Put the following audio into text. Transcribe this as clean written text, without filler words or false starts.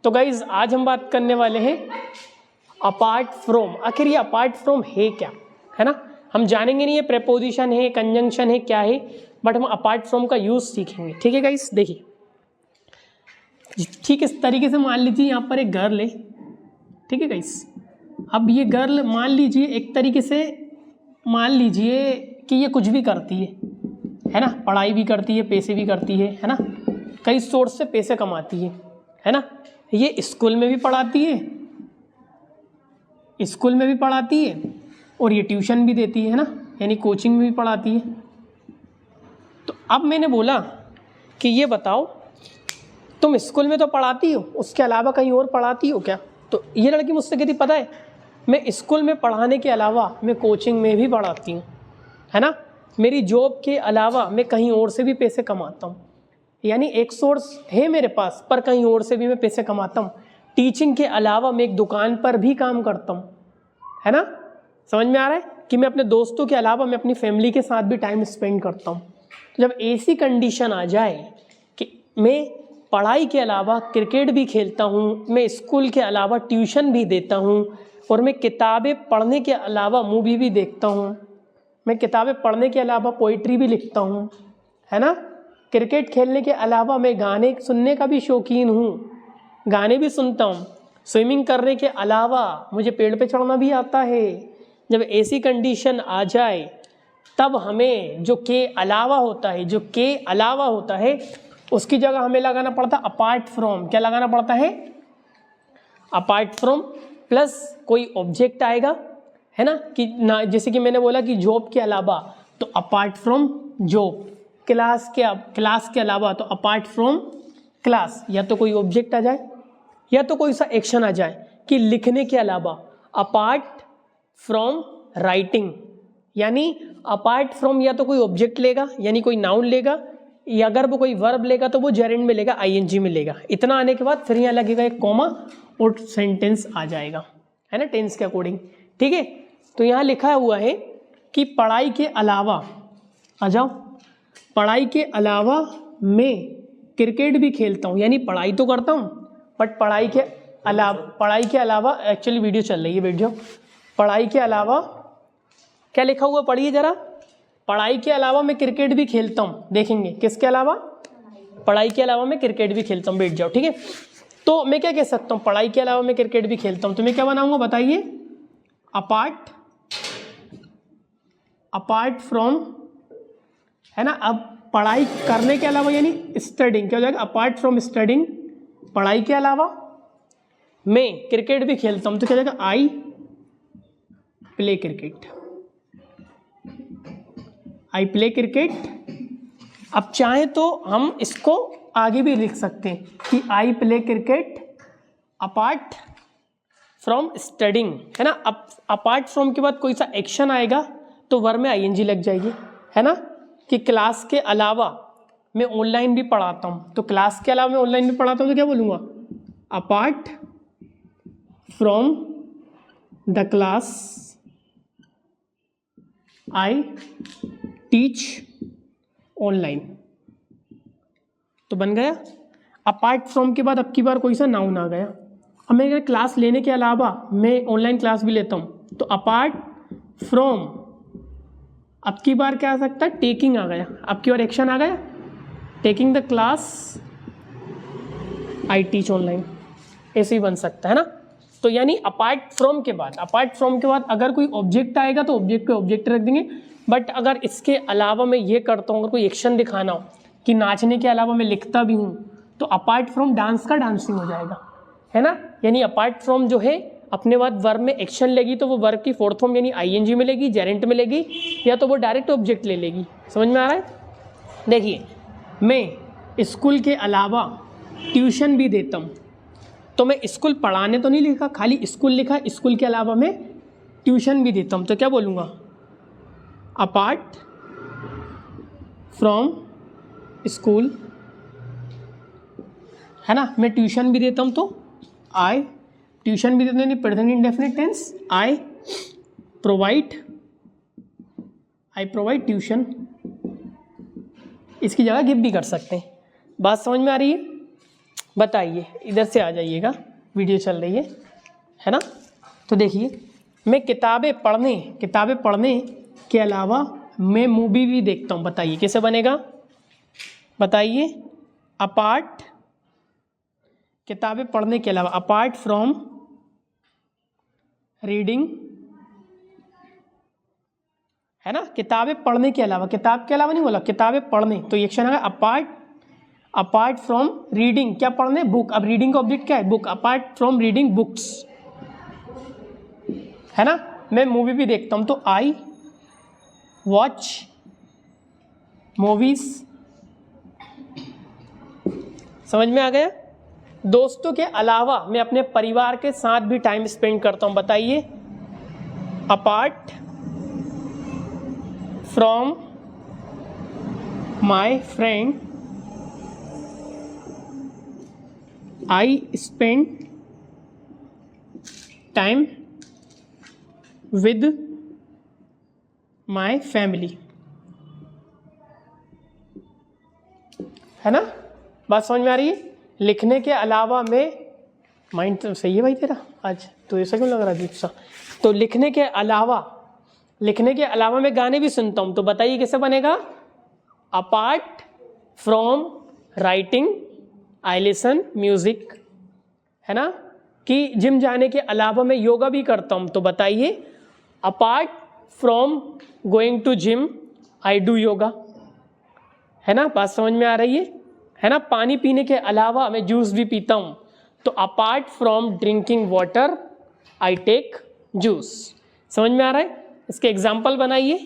तो गाइज आज हम बात करने वाले हैं अपार्ट फ्रॉम। आखिर ये अपार्ट फ्रॉम है क्या, है ना। हम जानेंगे नहीं ये प्रेपोजिशन है, कंजंक्शन है, क्या है, बट हम अपार्ट फ्रॉम का यूज सीखेंगे। ठीक है गाइज, देखिए ठीक इस तरीके से मान लीजिए यहाँ पर एक गर्ल है, ठीक है गाइज। अब ये गर्ल मान लीजिए एक तरीके से मान लीजिए कि ये कुछ भी करती है ना, पढ़ाई भी करती है, पैसे भी करती है ना, कई सोर्स से पैसे कमाती है ना। ये स्कूल में भी पढ़ाती है, स्कूल में भी पढ़ाती है और ये ट्यूशन भी देती है ना, यानी कोचिंग में भी पढ़ाती है। तो अब मैंने बोला कि ये बताओ तुम स्कूल में तो पढ़ाती हो, उसके अलावा कहीं और पढ़ाती हो क्या। तो ये लड़की मुझसे कहती पता है मैं स्कूल में पढ़ाने के अलावा मैं कोचिंग में भी पढ़ाती हूँ, है ना। मेरी जॉब के अलावा मैं कहीं और से भी पैसे कमाता हूँ, यानी एक सोर्स है मेरे पास पर कहीं और से भी मैं पैसे कमाता हूँ। टीचिंग के अलावा मैं एक दुकान पर भी काम करता हूँ, है ना। समझ में आ रहा है कि मैं अपने दोस्तों के अलावा मैं अपनी फैमिली के साथ भी टाइम स्पेंड करता हूँ। तो जब ऐसी कंडीशन आ जाए कि मैं पढ़ाई के अलावा क्रिकेट भी खेलता हूँ, मैं स्कूल के अलावा ट्यूशन भी देता हूँ और मैं किताबें पढ़ने के अलावा मूवी भी देखता हूँ, मैं किताबें पढ़ने के अलावा पोइट्री भी लिखता हूँ, है ना। क्रिकेट खेलने के अलावा मैं गाने सुनने का भी शौकीन हूँ, गाने भी सुनता हूँ, स्विमिंग करने के अलावा मुझे पेड़ पे चढ़ना भी आता है। जब ऐसी कंडीशन आ जाए तब हमें जो के अलावा होता है, जो के अलावा होता है उसकी जगह हमें लगाना पड़ता है अपार्ट फ्रॉम। क्या लगाना पड़ता है, अपार्ट फ्रॉम प्लस कोई ऑब्जेक्ट आएगा, है ना। कि ना जैसे कि मैंने बोला कि जॉब के अलावा तो अपार्ट फ्रॉम जॉब, क्लास के अलावा तो अपार्ट फ्रॉम क्लास, या तो कोई ऑब्जेक्ट आ जाए या तो कोई सा एक्शन आ जाए। कि लिखने के अलावा अपार्ट फ्रॉम राइटिंग, यानी अपार्ट फ्रॉम या तो कोई ऑब्जेक्ट लेगा यानी कोई नाउन लेगा, या अगर वो कोई वर्ब लेगा तो वो जेरेंड में लेगा, आईएनजी में लेगा। इतना आने के बाद फिर यहाँ लगेगा एक कॉमा और सेंटेंस आ जाएगा, है ना, टेंस के अकॉर्डिंग। ठीक है, तो यहाँ लिखा हुआ है कि पढ़ाई के अलावा, आ जाओ, पढ़ाई के अलावा मैं क्रिकेट भी खेलता हूँ, यानी पढ़ाई तो करता हूँ बट पढ़ाई के अलावा एक्चुअली वीडियो चल रही है, बैठ जाओ। पढ़ाई के अलावा क्या लिखा हुआ पढ़िए जरा। पढ़ाई के अलावा मैं क्रिकेट भी खेलता हूँ, देखेंगे किसके अलावा, पढ़ाई के अलावा मैं क्रिकेट भी खेलता हूँ, बैठ जाओ। ठीक है, तो मैं क्या कह सकता हूँ, पढ़ाई के अलावा मैं क्रिकेट भी खेलता हूँ, तो मैं क्या बनाऊंगा बताइए, अपार्ट फ्रॉम, है ना। अब पढ़ाई करने के अलावा यानी स्टडिंग, क्या हो जाएगा, अपार्ट फ्रॉम स्टडिंग, पढ़ाई के अलावा मैं क्रिकेट भी खेलता हूँ, तो क्या हो जाएगा, I play cricket, I play cricket. अब चाहे तो हम इसको आगे भी लिख सकते हैं कि I play cricket apart from studying, है ना। अब अपार्ट फ्रॉम के बाद कोई सा एक्शन आएगा तो वर्ब में आईएनजी लग जाएगी, है ना। कि क्लास के अलावा मैं ऑनलाइन भी पढ़ाता हूँ, तो क्लास के अलावा मैं ऑनलाइन भी पढ़ाता हूँ तो क्या बोलूँगा, apart from the class I teach online, तो बन गया। अपार्ट फ्रॉम के बाद अब की बार कोई सा नाउन आ गया। अब मैं क्लास लेने के अलावा मैं ऑनलाइन क्लास भी लेता हूँ, तो अपार्ट फ्रॉम, अब की बार क्या आ सकता है, टेकिंग आ गया, अब की बार एक्शन आ गया, taking the class I teach online, ऐसे ही बन सकता है ना। तो यानी अपार्ट फ्रॉम के बाद अगर कोई ऑब्जेक्ट आएगा तो ऑब्जेक्ट को ऑब्जेक्ट रख देंगे, बट अगर इसके अलावा मैं ये करता हूँ, अगर कोई एक्शन दिखाना हो कि नाचने के अलावा मैं लिखता भी हूँ, तो अपार्ट फ्रॉम डांस का डांसिंग हो जाएगा, है ना। यानी अपार्ट फ्रॉम जो है अपने बाद वर्ब में एक्शन लेगी तो वो वर्ब की फोर्थ फॉर्म यानी आईएनजी में लेगी, जेरेंट में लेगी, या तो वो डायरेक्ट ऑब्जेक्ट ले लेगी। समझ में आ रहा है। देखिए मैं स्कूल के अलावा ट्यूशन भी देता हूँ, तो मैं स्कूल पढ़ाने तो नहीं लिखा, खाली स्कूल लिखा, स्कूल के अलावा मैं ट्यूशन भी देता हूँ, तो क्या बोलूँगा, अपार्ट फ्रॉम स्कूल, है ना। मैं ट्यूशन भी देता हूँ तो आई ट्यूशन भी देते हैं, present indefinite tense, I provide tuition, इसकी जगह गिव भी कर सकते हैं। बात समझ में आ रही है। बताइए, इधर से आ जाइएगा, वीडियो चल रही है ना। तो देखिए, मैं किताबें पढ़ने के अलावा मैं मूवी भी देखता हूँ। बताइए कैसे बनेगा, बताइए। अपार्ट, किताबें पढ़ने के अलावा, अपार्ट फ्रॉम रीडिंग, है ना। किताबें पढ़ने के अलावा, किताब के अलावा नहीं बोला, किताबें पढ़ने, तो एक्शन है अपार्ट फ्रॉम रीडिंग, क्या पढ़ने, बुक। अब रीडिंग का ऑब्जेक्ट क्या है, book. Apart from reading books, है ना। मैं मूवी भी देखता हूँ, तो आई वॉच मूवीज। समझ में आ गया। दोस्तों के अलावा मैं अपने परिवार के साथ भी टाइम स्पेंड करता हूँ। बताइए, apart from my friend I spend time with my family, है ना। बात समझ में आ रही है। लिखने के अलावा मैं, माइंड तो सही है भाई तेरा आज, तो ऐसा क्यों लग रहा है अजीब सा। तो लिखने के अलावा मैं गाने भी सुनता हूँ। तो बताइए कैसे बनेगा, apart from writing I listen music, है ना। कि जिम जाने के अलावा मैं योगा भी करता हूँ। तो बताइए, apart from going to gym I do yoga, है ना। बात समझ में आ रही है ना। पानी पीने के अलावा मैं जूस भी पीता हूँ। तो apart from drinking water I take juice. समझ में आ रहा है। इसके एग्जाम्पल बनाइए।